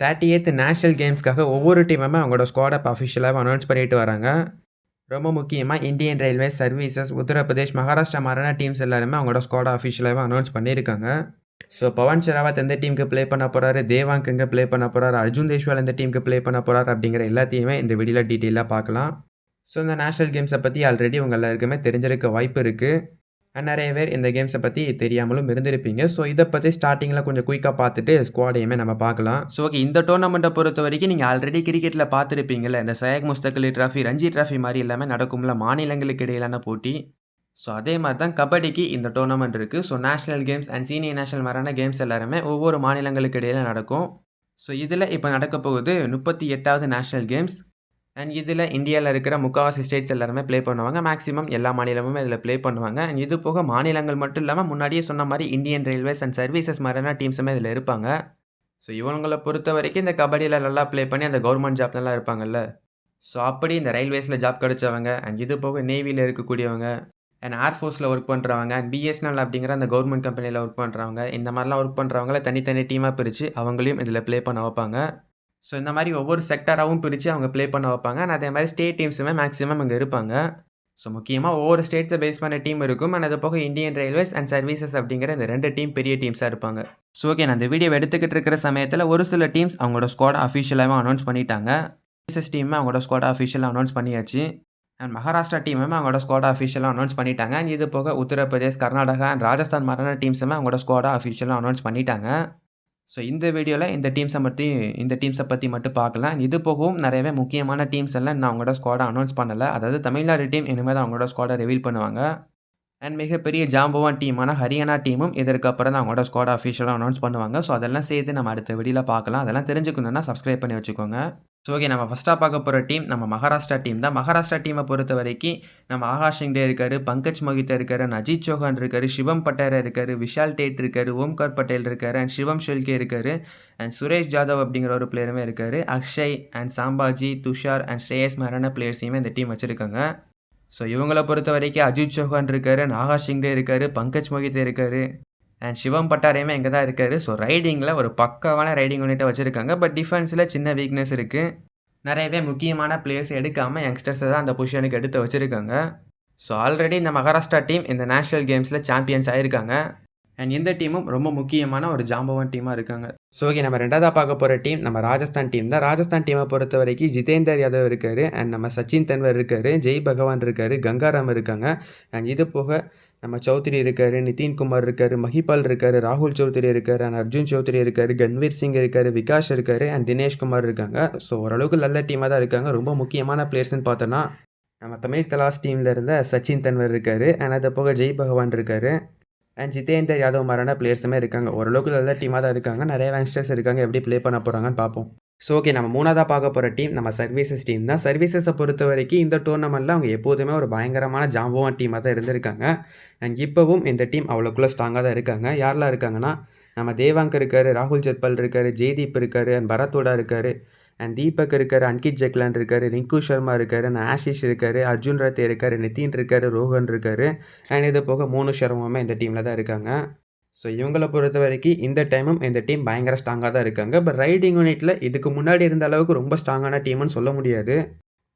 38th national கேம்ஸ்க்காக ஒவ்வொரு டீமுமே அவங்களோட ஸ்குவாட இப்போ அஃபிஷியலாக அனௌன்ஸ் பண்ணிட்டு வராங்க. ரொம்ப முக்கியமாக Indian railways, services, Uttar Pradesh, Maharashtra மாதிரியான டீம்ஸ் எல்லாருமே அவங்களோட ஸ்குவாட அஃபிஷியலாக அனௌன்ஸ் பண்ணியிருக்காங்க. ஸோ பவன் ஷெராவத் எந்த டீமுக்கு ப்ளே பண்ண போகிறாரு, தேவாங்க் எங்கே ப்ளே பண்ண போகிறாரு, அர்ஜுன் தேஷ்வால் எந்த டீமுக்கு ப்ளே பண்ண போகிறாரு அப்படிங்கிற எல்லாத்தையுமே இந்த வீடியோவில் டீட்டெயிலாக பார்க்கலாம். ஸோ இந்த நேஷனல் கேம்ஸை பற்றி ஆல்ரெடி உங்கள் எல்லாருக்குமே தெரிஞ்சிருக்க வாய்ப்பு இருக்குது. நிறைய பேர் இந்த கேம்ஸை பற்றி தெரியாமலும் இருந்திருப்பீங்க. ஸோ இதை பற்றி ஸ்டார்டிங்கில் கொஞ்சம் குயிக்காக பார்த்துட்டு ஸ்குவாடையுமே நம்ம பார்க்கலாம். ஸோ ஓகே, இந்த டோர்னமெண்ட்டை பொறுத்த வரைக்கும் நீங்கள் ஆல்ரெடி கிரிக்கெட்டில் பார்த்துருப்பீங்கள்ல, இந்த சையக் முஸ்தக் அலி ட்ராஃபி, ரஞ்சி ட்ராஃபி மாதிரி எல்லாமே நடக்கும்ல மாநிலங்களுக்கு இடையிலான போட்டி. ஸோ அதே மாதிரி தான் கபடிக்கு இந்த டோர்னமெண்ட் இருக்குது. So national games and senior national மாதிரியான கேம்ஸ் எல்லாருமே ஒவ்வொரு மாநிலங்களுக்கு இடையில நடக்கும். ஸோ இதில் இப்போ நடக்க போகுது 38வது நேஷனல் கேம்ஸ். அண்ட் இதில் இந்தியாவில் இருக்கிற முக்கால்வாசி ஸ்டேட்ஸ் எல்லாருமே ப்ளே பண்ணுவாங்க. மேக்ஸிமம் எல்லா மாநிலமுமே இதில் ப்ளே பண்ணுவாங்க. அண்ட் இது போக மாநிலங்கள் மட்டும் இல்லாமல் முன்னாடியே சொன்ன மாதிரி இந்தியன் ரயில்வேஸ் அண்ட் சர்வீசஸ் மாதிரியான டீம்ஸுமே இதில் இருப்பாங்க. ஸோ இவங்களை பொறுத்த வரைக்கும் இந்த கபடியில் நல்லா ப்ளே பண்ணி அந்த கவர்மெண்ட் ஜாப்லாம் இருப்பாங்கல்ல. ஸோ அப்படி இந்த ரயில்வேஸில் ஜாப் கிடைச்சவங்க, அண்ட் இது போக நேவியில் இருக்கக்கூடியவங்க, அண்ட் ஏர்ஃபோர்ஸில் ஒர்க் பண்ணுறவங்க, அண்ட் பிஎஸ்என்எல் அப்படிங்கிற அந்த கவர்மெண்ட் கம்பெனியில் ஒர்க் பண்ணுறவங்க, இந்த மாதிரிலாம் ஒர்க் பண்ணுறவங்கள தனித்தனி டீமாக பிரித்து அவங்களையும் இதில் ப்ளே பண்ண வைப்பாங்க. ஸோ இந்த மாதிரி ஒவ்வொரு செக்டராகவும் பிரித்து அவங்க ப்ளே பண்ண வைப்பாங்க. அண்ட் அதே மாதிரி ஸ்டேட் டீம்ஸுமே மேக்ஸிமம் இங்கே இருப்பாங்க. ஸோ முக்கியமாக ஒவ்வொரு ஸ்டேட்ஸை பேஸ் பண்ண டீம் இருக்கும். அண்ட் அது போக இந்தியன் ரயில்வேஸ் அண்ட் சர்வீசஸ் அப்படிங்கிற இந்த 2 டீம் பெரிய டீம்ஸாக இருப்பாங்க. ஸோ ஓகே, நான் இந்த வீடியோ எடுத்துக்கிட்டு இருக்கிற சமயத்தில் ஒரு சில டீம்ஸ் அவங்களோட ஸ்குவாட் அஃபிஷியலாகவும் அனௌன்ஸ் பண்ணிட்டாங்க. சர்வீசஸ் டீமே அவங்களோட ஸ்குவாட் அஃபிஷியலாக அனௌன்ஸ் பண்ணியாச்சு. அண்ட் மகாராஷ்டிரா டீமுமே அவங்களோட ஸ்குவாட் அஃபிஷியலாக அனௌன்ஸ் பண்ணிட்டாங்க. அண்ட் இது போக உத்தரப்பிரதேஷ், கர்நாடகா அண்ட் ராஜஸ்தான் மாதிரியான டீம்ஸுமே அவங்களோட ஸ்குவாடாக அஃபிஷியலாக அனௌன்ஸ் பண்ணிட்டாங்க. ஸோ இந்த வீடியோவில் இந்த டீம்ஸை பற்றி மட்டும் பார்க்கலாம். இது போகவும் நிறையவே முக்கியமான டீம்ஸ் எல்லாம் நான் அவங்களோட ஸ்குவாடை அனௌன்ஸ் பண்ணலை. அதாவது தமிழ்நாடு டீம் இனிமேல் தான் அவங்களோட ஸ்குவாடை ரிவீல் பண்ணுவாங்க. அண்ட் மிகப்பெரிய ஜாம்பவான் டீமான ஹரியானா டீமும் இதற்கு அப்புறம் தான் அவங்களோட ஸ்குவாடை அஃபிஷியலாக அனௌன்ஸ் பண்ணுவாங்க. ஸோ அதெல்லாம் சேர்த்து நம்ம அடுத்த வீடியோவில் பார்க்கலாம். அதெல்லாம் தெரிஞ்சுக்கணுன்னா சப்ஸ்கிரைப் பண்ணி வச்சுக்கோங்க. ஸோ ஓகே, நம்ம ஃபஸ்ட்டாக பார்க்க போகிற டீம் நம்ம மகாராஷ்டிரா டீம் தான். மகாராஷ்டிரா டீமை பொறுத்த வரைக்கும் நம்ம ஆகாஷ் சிங்டே இருக்கார், பங்கஜ் மொஹித் இருக்கார், அஜித் சௌஹான் இருக்கார், சிவம் பட்டேரா இருக்கார், விஷால் டேட் இருக்கார், ஓம்கார் பட்டேல் இருக்கார், அண்ட் சிவம் ஷெல்கே இருக்கார், அண்ட் சுரேஷ் ஜாதவ் அப்படிங்கிற ஒரு பிளேயருமே இருக்கார். அக்ஷய் அண்ட் சாம்பாஜி, துஷார் அண்ட் ஸ்ரேயஸ் மாதிரியான பிளேயர்ஸையுமே இந்த டீம் வச்சுருக்காங்க. ஸோ இவங்களை பொறுத்த வரைக்கும் அஜித் சௌஹான் இருக்கார், ஆகாஷ் சிங்டே இருக்கார், பங்கஜ் மொஹித் இருக்கார், அண்ட் சிவம் பட்டாரையுமே இங்கே தான் இருக்கார். ஸோ ரைடிங்கில் ஒரு பக்காவான ரைடிங் யூனிட்டை வச்சுருக்காங்க. பட் டிஃபென்ஸில் சின்ன வீக்னஸ் இருக்குது. நிறையவே முக்கியமான பிளேயர்ஸ் எடுக்காமல் யங்ஸ்டர்ஸை தான் அந்த பொசிஷனுக்கு எடுத்து வச்சுருக்காங்க. ஸோ ஆல்ரெடி இந்த மகாராஷ்டிரா டீம் இந்த நேஷனல் கேம்ஸில் சாம்பியன்ஸ் ஆகிருக்காங்க. அண்ட் இந்த டீமும் ரொம்ப முக்கியமான ஒரு ஜாம்பவான் டீமாக இருக்காங்க. ஸோ ஓகே, நம்ம ரெண்டாவதாக பார்க்க போகிற டீம் நம்ம ராஜஸ்தான் டீம் தான். ராஜஸ்தான் டீமை பொறுத்த வரைக்கும் ஜிதேந்தர் யாதவ் இருக்கார், அண்ட் நம்ம சச்சின் தென்வர் இருக்கார், ஜெய் பகவான் இருக்கார், கங்காராம் இருக்காங்க. அண்ட் இது போக நம்ம சௌத்ரி இருக்கார், நிதின்குமார் இருக்கார், மஹிபால் இருக்கார், ராகுல் சௌத்ரி இருக்கார், அண்ட் அர்ஜுன் சௌத்ரி இருக்கார், கன்வீர் சிங் இருக்கார், விகாஷ் இருக்கார், அண்ட் தினேஷ்குமார் இருக்காங்க. ஸோ ஓரளவுக்கு நல்ல டீமாக தான் இருக்காங்க. ரொம்ப முக்கியமான பிளேயர்ஸ்னு பார்த்தோன்னா நம்ம தமிழ் தலாஸ் டீமில் இருந்த சச்சின் தென்வர் இருக்கார், அண்ட் அது போக ஜெய் பகவான் இருக்கார், அண்ட் ஜிதேந்தர் யாதவ் மாதிரியான பிளேயர்ஸுமே இருக்காங்க. ஓரளவுக்கு நல்ல டீமாக தான் இருக்காங்க. நிறைய யங்ஸ்டர்ஸ் இருக்காங்க. எப்படி ப்ளே பண்ண போகிறாங்கன்னு பார்ப்போம். ஸோ ஓகே, நம்ம மூணாவதாக பார்க்க போகிற டீம் நம்ம சர்வீசஸ் டீம் தான். சர்வீசஸை பொறுத்த வரைக்கும் இந்த டோர்னமெண்ட்டில் அவங்க எப்போதுமே ஒரு பயங்கரமான ஜாம்பவான் டீமாக தான் இருந்திருக்காங்க. அண்ட் இப்போவும் இந்த டீம் அவ்வளோக்குள்ளே ஸ்ட்ராங்காக தான் இருக்காங்க. யாரெல்லாம் இருக்காங்கன்னா நம்ம தேவாங்க் இருக்கார், ராகுல் ஜெத்பல் இருக்கார், ஜெய்தீப் இருக்கார், அண்ட் பரத்தோடா இருக்கார், அண்ட் தீபக் இருக்கார், அன்கித் ஜெக்லான் இருக்கார், ரிங்கு சர்மா இருக்கார், அண்ட் ஆஷிஷ் இருக்கார், அர்ஜுன் ரத்தே இருக்கார், நிதின் இருக்கார், ரோஹன் இருக்கார், அண்ட் இது போக 3 சர்மாவுமே இந்த டீமில் தான் இருக்காங்க. ஸோ இவங்களை பொறுத்த வரைக்கும் இந்த டைமும் இந்த டீம் பயங்கர ஸ்ட்ராங்காக தான் இருக்காங்க. பட் ரைடிங் யூனிட்டில் இதுக்கு முன்னாடி இருந்த அளவுக்கு ரொம்ப ஸ்ட்ராங்கான டீம்னு சொல்ல முடியாது.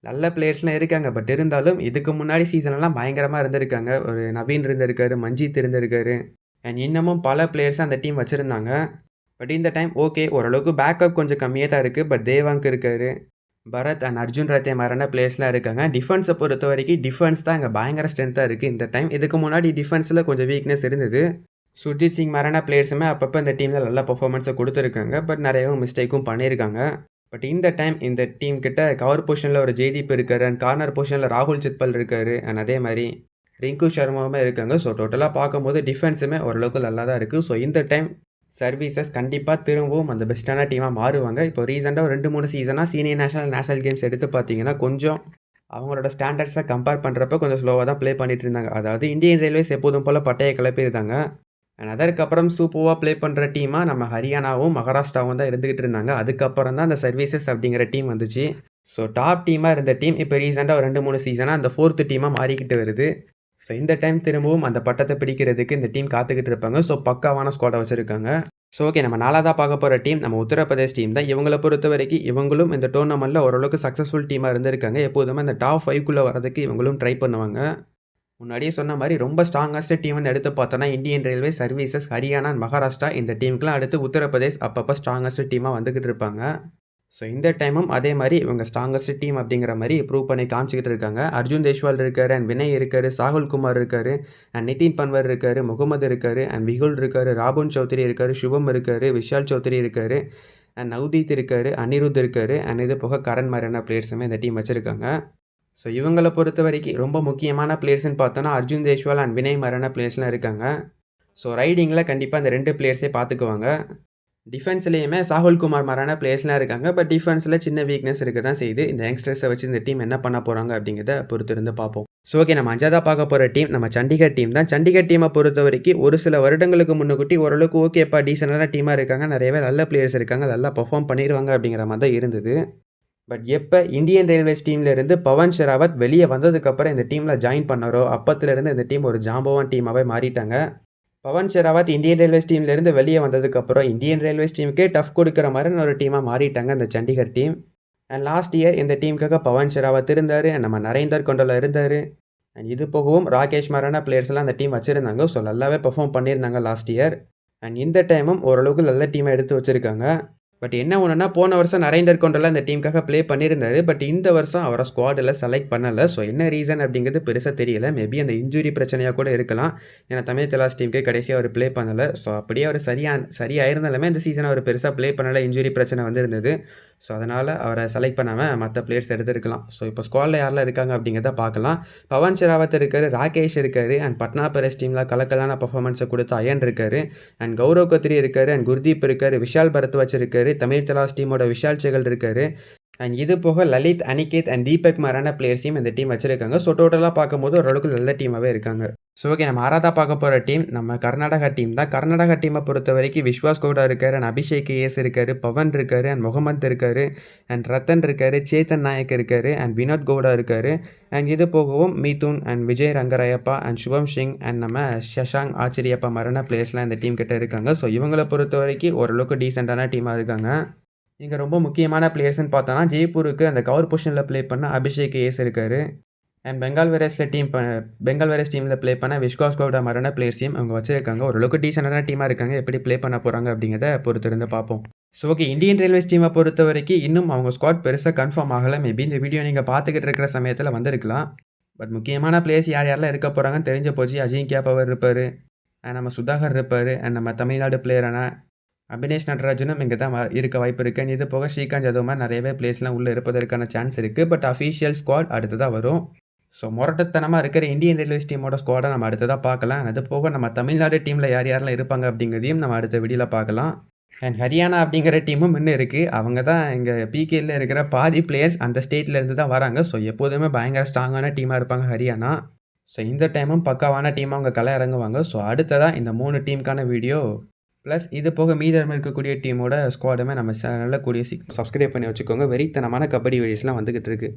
நல்ல பிளேயர்ஸ்லாம் இருக்காங்க. பட் இருந்தாலும் இதுக்கு முன்னாடி சீசன்லாம் பயங்கரமாக இருந்திருக்காங்க. ஒரு நவீன் இருந்திருக்காரு, மஞ்சித் இருந்திருக்காரு, அண்ட் இன்னமும் பல பிளேயர்ஸ் அந்த டீம் வச்சுருந்தாங்க. பட் இந்த டைம் ஓகே, ஓரளவுக்கு பேக்கப் கொஞ்சம் கம்மியாக தான் இருக்குது. பட் தேவாங்க் இருக்கார், பரத் அண்ட் அர்ஜுன் ரத்தே மாதிரியான பிளேயர்ஸ்லாம் இருக்காங்க. டிஃபென்ஸை பொறுத்த வரைக்கும் டிஃபென்ஸ் தான் இங்கே பயங்கர ஸ்ட்ரென்த்தாக இருக்குது இந்த டைம். இதுக்கு முன்னாடி டிஃபென்ஸில் கொஞ்சம் வீக்னஸ் இருந்தது. சுர்ஜித் சிங் மாதிரியான பிளேயர்ஸுமே அப்பப்போ இந்த டீமில் நல்ல பர்ஃபார்மன்ஸை கொடுத்துருக்காங்க. பட் நிறையவும் மிஸ்டேக்கும் பண்ணியிருக்காங்க. பட் இந்த டைம் இந்த டீம் கிட்ட கவர் பொசிஷனில் ஒரு ஜெய்தீப் இருக்கார், அண்ட் கார்னர் பொசிஷனில் ராகுல் ஜெத்பல் இருக்கார், அண்ட் அதே மாதிரி ரிங்கு சர்மாவுமே இருக்காங்க. ஸோ டோட்டலாக பார்க்கும்போது டிஃபென்ஸுமே ஓரளவுக்கு நல்லா தான் இருக்குது. ஸோ இந்த டைம் சர்வீசஸ் கண்டிப்பாக திரும்பவும் அந்த பெஸ்ட்டான டீமாக மாறுவாங்க. இப்போ ரீசெண்டாக ஒரு 2-3 சீசனாக சீனியர் நேஷனல் கேம்ஸ் எடுத்து பார்த்தீங்கன்னா கொஞ்சம் அவங்களோட ஸ்டாண்டர்ட்ஸை கம்பேர் பண்ணுறப்ப கொஞ்சம் ஸ்லோவாக தான் ப்ளே பண்ணிட்டு இருந்தாங்க. அதாவது இந்தியன் ரயில்வேஸ் எப்போதும் போல் பட்டையை கிளப்பியிருந்தாங்க. அண்ட் அதற்கப்புறம் சூப்பராக ப்ளே பண்ணுற டீமாக நம்ம ஹரியானாவும் மகாராஷ்டிராவும் தான் இருந்துக்கிட்டு இருந்தாங்க. அதுக்கப்புறம் தான் அந்த சர்வீசஸ் அப்படிங்கிற டீம் வந்துச்சு. ஸோ டாப் டீமாக இருந்த டீம் இப்போ ரீசெண்டாக ஒரு 2-3 சீசனாக அந்த 4th டீமாக மாறிக்கிட்டு வருது. ஸோ இந்த டைம் திரும்பவும் அந்த பட்டத்தை பிடிக்கிறதுக்கு இந்த டீம் காத்துக்கிட்டு இருப்பாங்க. ஸோ பக்காவான ஸ்குவாடை வச்சுருக்காங்க. ஸோ ஓகே, நம்ம 4வதா பார்க்க போற டீம் நம்ம உத்தரப்பிரதேஷ் டீம் தான். இவங்கள பொறுத்தவரைக்கும் இவங்களும் இந்த டோர்னமெண்ட்ல ஓரளவுக்கு சக்சஸ்ஃபுல் டீமா இருந்திருக்காங்க. எப்போதுமே இந்த டாப் 5க்குள்ள வரதுக்கு இவங்களும் ட்ரை பண்ணுவாங்க. முன்னாடியே சொன்ன மாரி ரொம்ப ஸ்ட்ராங்கஸ்ட் டீம்னு எடுத்து பார்த்தோம்னா, Indian railway services, Haryana and Maharashtra இந்த டீமுக்குலாம் அடுத்து உத்தரப்பிரதேஷ் அப்பப்போ ஸ்ட்ராங்கஸ்ட் டீமா வந்துகிட்டு இருப்பாங்க. ஸோ இந்த டைமும் அதே மாரி இவங்க ஸ்ட்ராங்கஸ்ட் டீம் அப்படிங்கிற மாரி ப்ரூவ் பண்ணி காமிச்சுக்கிட்டு இருக்காங்க. அர்ஜுன் தேஷ்வால் இருக்காரு அண்ட் வினய் இருக்காரு, சாகுல் குமார் இருக்காரு அண்ட் நிதின் பன்வர் இருக்காரு, முகமது இருக்காரு அண்ட் விகுல் இருக்காரு, ராபுன் சௌத்ரி இருக்காரு, சுபம் இருக்காரு, விஷால் சௌத்ரி இருக்காரு அண்ட் நவ்தீத் இருக்காரு, அனிருத் இருக்காரு அண்ட் இது போக கரண் மாதிரியான பிளேயர்ஸுமே இந்த டீம் வச்சிருக்காங்க. ஸோ இவங்கள பொறுத்தவரைக்கும் ரொம்ப முக்கியமான பிளேயர்ஸ்ன்னு பார்த்தோன்னா, அர்ஜுன் தேஷ்வால் அண்ட் வினய் மாதிரியான பிளேயர்ஸ்லாம் இருக்காங்க. ஸோ ரைடிங்கில் கண்டிப்பாக இந்த 2 பிளேயர்ஸே பார்த்துக்குவாங்க. டிஃபென்ஸ்லேயுமே சாகுல் குமார் மாதிரியான பிளேயர்ஸ்லாம் இருக்காங்க. பட் டிஃபென்ஸில் சின்ன வீக்னஸ் இருக்க தான் செய்யுது. இந்த யங்ஸ்டர்ஸை வச்சு இந்த டீம் என்ன பண்ண போகிறாங்க அப்படிங்கிறத பொறுத்திருந்து பார்ப்போம். ஸோ ஓகே, நம்ம 5வதா பார்க்க போகிற டீம் நம்ம சண்டிகர் டீம் தான். சண்டிகர் டீமை பொறுத்தவரைக்கும் ஒரு சில வருடங்களுக்கு முன்னுக்கூட்டி ஓரளவுக்கு ஓகேப்பா டீசெண்டான டீமாக இருக்காங்க. நிறையவே நல்ல பிளேயர்ஸ் இருக்காங்க. நல்லா பெர்ஃபார்ம் பண்ணிடுவாங்க அப்படிங்கிற மாதிரி தான் இருந்தது. பட் எப்போ இந்தியன் ரயில்வேஸ் டீம்லேருந்து பவன் ஷெராவத் வெளியே வந்ததுக்கப்புறம் இந்த டீமில் ஜாயின் பண்ணாரோ, அப்பத்துலேருந்து இந்த டீம் ஒரு ஜாம்பவான் டீமாகவே மாறிட்டாங்க. பவன் ஷெராவத் இந்தியன் ரயில்வேஸ் டீம்லேருந்து வெளியே வந்ததுக்கப்புறம் இந்தியன் ரயில்வேஸ் டீமுக்கே டஃப் கொடுக்குற மாதிரியான ஒரு டீமாக மாறிட்டாங்க இந்த Chandigarh team. And last year இந்த டீமுக்காக பவன் ஷெராவத் இருந்தார் அண்ட் நம்ம நரேந்தர் கொண்டோலா இருந்தார். அண்ட் இது போகவும் ராகேஷ் மாதிரியான பிளேயர்ஸ்லாம் அந்த டீம் வச்சுருந்தாங்க. ஸோ நல்லாவே பெர்ஃபார்ம் பண்ணியிருந்தாங்க லாஸ்ட் இயர். அண்ட் இந்த டைமும் ஓரளவுக்கு நல்ல டீமை எடுத்து வச்சுருக்காங்க. பட் என்ன ஒன்றுனா, போன வருஷம் நரேந்தர் கொண்டோலா இந்த டீமுக்காக ப்ளே பண்ணியிருந்தாரு. பட் இந்த வருஷம் அவரை ஸ்குவாடில் செலக்ட் பண்ணலை. ஸோ என்ன ரீசன் அப்படிங்கிறது பெருசாக தெரியல. மேபி அந்த இன்ஜுரி பிரச்சனையாக கூட இருக்கலாம். ஏன்னா தமிழ் தலாஸ் டீமுக்கு கடைசியாக அவர் ப்ளே பண்ணலை. ஸோ அப்படியே அவர் சரியாயிருந்தாலுமே இந்த சீசன் அவர் பெருசாக ப்ளே பண்ணலை. இன்ஜுரி பிரச்சனை இருந்தது. ஸோ அதனால் அவரை செலக்ட் பண்ணாமல் மற்ற பிளேயர்ஸ் எடுத்துருக்கலாம். ஸோ இப்போ ஸ்குவாடில் யாரெல்லாம் இருக்காங்க அப்படிங்கிறத பார்க்கலாம். பவன் ஷெராவத் இருக்கார், ராகேஷ் இருக்கார் அண்ட் பட்னா பைரேட்ஸ் டீமில் கலக்கலான பர்ஃபார்மன்ஸை கொடுத்த அயன் இருக்கார் அண்ட் கௌரவ் கத்ரி இருக்கார் அண்ட் குர்தீப் இருக்கார், விஷால் பரத்வாஜ் இருக்கார், தமிழ் தலாஸ் டீமோட விஷால் செகல் இருக்கார் அண்ட் இது போக லலித், அனிகேத் அண்ட் தீபக் மாதிரியான பிளேயர்ஸையும் இந்த டீம் வச்சிருக்காங்க. ஸோ டோட்டலாக பார்க்கும்போது ஓரளவுக்கு நல்ல டீமாகவே இருக்காங்க. ஸோ ஓகே, நம்ம 6வதா பார்க்க போகிற டீம் நம்ம கர்நாடகா டீம் தான். கர்நாடகா டீமை பொறுத்த வரைக்கும் விஸ்வாஸ் கவுடா இருக்கார் அண்ட் அபிஷேக் ஏஎஸ் இருக்கார், பவன் இருக்கார் அண்ட் முகமது இருக்கார் அண்ட் ரத்தன் இருக்கார், சேத்தன் நாயக் இருக்கார் அண்ட் வினோத் கவுடா இருக்கார் அண்ட் இது போகவும் மீதுன் அண்ட் விஜய் ரங்கராயப்பா அண்ட் சுபம் சிங் அண்ட் நம்ம ஷஷாங் ஆச்சரியப்பா மாதிரியான பிளேயர்ஸ்லாம் இந்த டீம் கிட்ட இருக்காங்க. ஸோ இவங்களை பொறுத்த வரைக்கும் ஓரளவுக்கு டீசெண்டான டீமாக இருக்காங்க. இங்கே ரொம்ப முக்கியமான பிளேயர்ஸ்ன்னு பார்த்தோன்னா, ஜெய்ப்பூருக்கு அந்த கவர் பொசிஷனில் ப்ளே பண்ண அபிஷேக் ஏஎஸ் இருக்கார் அண்ட் பெங்கால் வேரியஸ் டீமில் ப்ளே பண்ண விஸ்வாஸ் கவுடா மாதிரியான பிளேயர்ஸையும் அவங்க வச்சிருக்காங்க. ஓரளவுக்கு டீசெண்டான டீமாக இருக்காங்க. எப்படி ப்ளே பண்ண போகிறாங்க அப்படிங்கிறத பொறுத்திருந்து பார்ப்போம். ஸோ ஓகே, இந்தியன் ரயில்வேஸ் டீமை பொறுத்த வரைக்கும் இன்னும் அவங்க ஸ்குவாட் பெருசாக கன்ஃபார்ம் ஆகலை. மேபி இந்த வீடியோ நீங்கள் பார்த்துக்கிட்டு இருக்கிற சமயத்தில் வந்திருக்கலாம். பட் முக்கியமான பிளேயர்ஸ் யாரெல்லாம் இருக்க போகிறாங்கன்னு தெரிஞ்ச போச்சு. அஜிங்கியா பவர் இருப்பார் அண்ட் நம்ம சுதாகர் இருப்பார் அண்ட் நம்ம தமிழ்நாடு பிளேயரான அபினேஷ் நடராஜனும் இங்கே தான் இருக்க வாய்ப்பு இருக்குது. இது போக ஸ்ரீகாந்த் யாதவ் மாதிரி நிறையவே பிளேஸ்லாம் உள்ளே இருப்பதற்கான சான்ஸ் இருக்குது. பட் அஃபீஷியல் ஸ்குவாட் அடுத்ததாக வரும். ஸோ முரட்டத்தனமாக இருக்கிற இந்தியன் ரயில்வேஸ் டீமோட ஸ்குவாடை நம்ம அடுத்ததாக பார்க்கலாம். அது போக நம்ம தமிழ்நாடு டீமில் யாரெல்லாம் இருப்பாங்க அப்படிங்கிறதையும் நம்ம அடுத்த வீடியோவில் பார்க்கலாம். அண்ட் ஹரியானா அப்படிங்கிற டீமும் இன்னும் இருக்குது. அவங்க தான் இங்கே பிகேயில் இருக்கிற பாதி பிளேயர்ஸ் அந்த ஸ்டேட்லேருந்து தான் வராங்க. ஸோ எப்போதுமே பயங்கர ஸ்ட்ராங்கான டீமாக இருப்பாங்க ஹரியானா. ஸோ இந்த டைமும் பக்காவான டீமாக அவங்க களை இறங்குவாங்க. ஸோ அடுத்ததாக இந்த 3 டீமுக்கான வீடியோ ப்ளஸ் இது போக மீதம் இருக்கக்கூடிய டீமோட ஸ்குவாடுமே நம்ம சேனலில் கூடிய சப்ஸ்கிரைப் பண்ணி வச்சுக்கோங்க. வெறித்தனமான கபடி வீடியோஸ்லாம் வந்துக்கிட்டு இருக்குது.